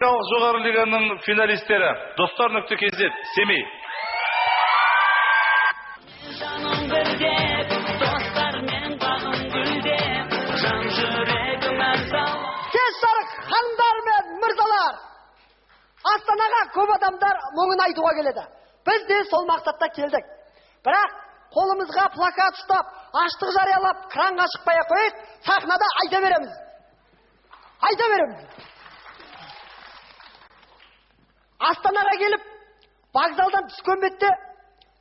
Жоғары лиганың финалистері Достар.kz Семей. Кеш жарық ханымдар мен мырзалар, Астанаға көп адамдар мұңын айтуға келеді. Біз де сол мақсатта келдік. Бірақ қолымызға плакат ұстап, аштық жариялап, кранға шықпай қойып, сахнада айта береміз. Астанаға келіп, вокзалдан түскен бетте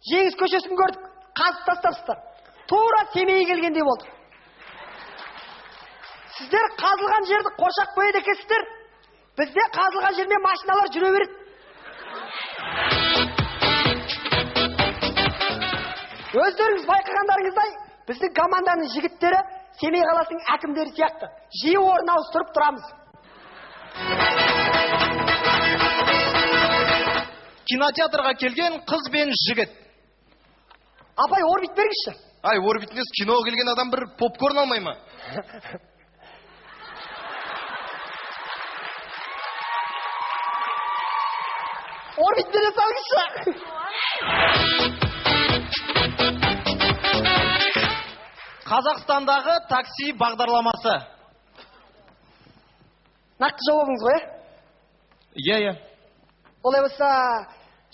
Жеңіс көшесін көрдік, қазып тастапсыздар. Тура Семейге келгендей болдық. Сіздер қазылған жерді қоршақ қойды екенсіздер, бізде қазылған жермен машиналар жүре береді. Өздеріңіз байқағандарыңыздай, біздің команданың жігіттері Семей қаласының әкімдері сияқты жиі орын ауыстырып тұрамыз. Кинотеатрға келген қыз бен жігіт. Апай, орбит бергізші. Ай, орбит емес, киноға келген адам бір попкорн алмай ма? Орбит бере салғызшы. Қазақстандағы такси бағдарламасы. Нақты жауабыңыз ғой? Иә. Олай болса,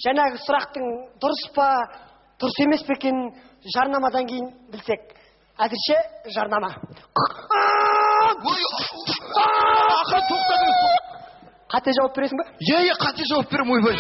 жаңағы сұрақтың дұрыс па, дұрыс емес пе екенін жарнамадан кейін білсек. Әзірше жарнама. Ақыры тоқтадыңыз. Қате жауап бересің бе? Иә, қате жауап берем, ойбай.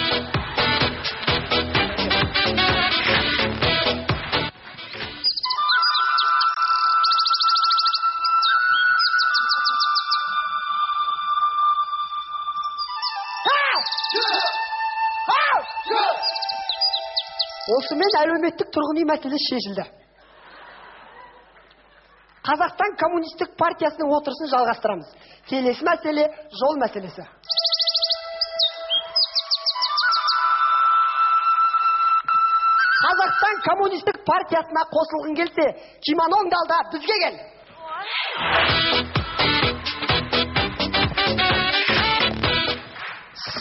Осымен әлеуметтік тұрғын үй мәселесі шешілді. Қазақстан коммунистік партиясының отырысын жалғастырамыз. Келесі мәселе жол мәселесі. Қазақстан коммунистік партиясына қосылғың келсе, кимоноңды алда бізге кел.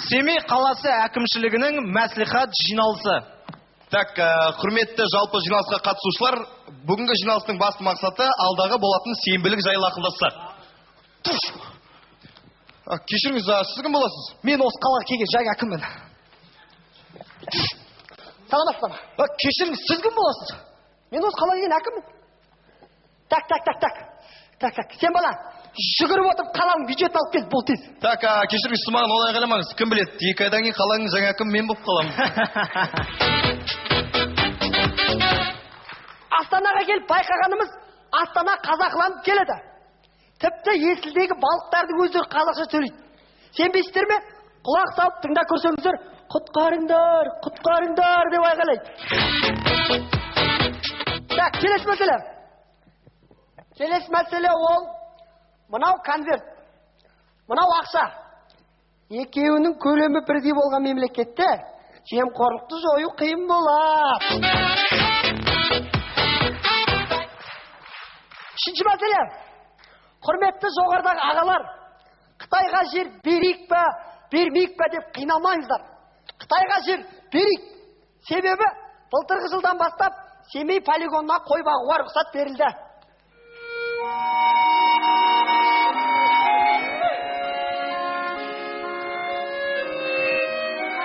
Семей қаласы әкімшілігінің мәслихат жиналысы. Так, құрметті жалпы жиналысқа қатысушылар, бүгінгі жиналыстың басты мақсаты алдағы болатын сенбілік жайлы ақылдассақ. Кешіріңіз, сіз кім боласыз? Мен осы қалаға келген жаңа әкіммін. Саламатсыз ба? Кешіріңіз, сіз кім боласыз? Мен осы қалаға келген әкіммін. Так, сен бала, жүгіріп отырып қаланың бюджетін алып келіп бол тез. Так, кешіріңіз, сіз маған олай қаламаңыз. Кім біледі, 2 айдан кейін қаланың жаңа әкімі мен болып қаламын. Астанаға келіп байқағанымыз, Астана қазақыланып келеді. Тіпті есілдегі балықтардың өздері қазақша сөйлейді. Сенбейсіздер ме? Құлақ салып тыңдап көрсеңіздер, құтқарыңдар деп айғайлайды. Так, келесі мәселе ол мынау конверт, мынау ақша. Екеуінің көлемі бірдей болған мемлекетте жемқорлықты жою қиын болады. Үшінші мәселе, құрметті жоғарыдағы ағалар, Қытайға жер берейік па, бермейік па деп қиналмаңыздар. Қытайға жер берейік. Себебі былтырғы жылдан бастап Семей полигонына қой бағуға рұқсат берілді.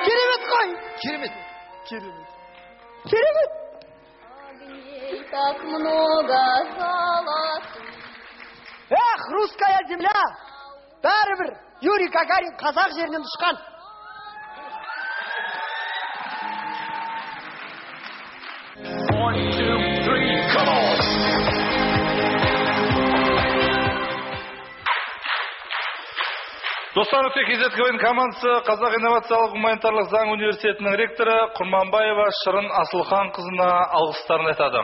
Керемет қой! Керемет! Так много золота. Эх, русская земля! Бәрібір Юрий Гагарин қазақ жерінен ұшқан. Достар.kz командасы Қазақ инновациялық гуманитарлық заң университетінің ректоры Құрманбаева Шырын Асылхан қызына алғыстарын айтады.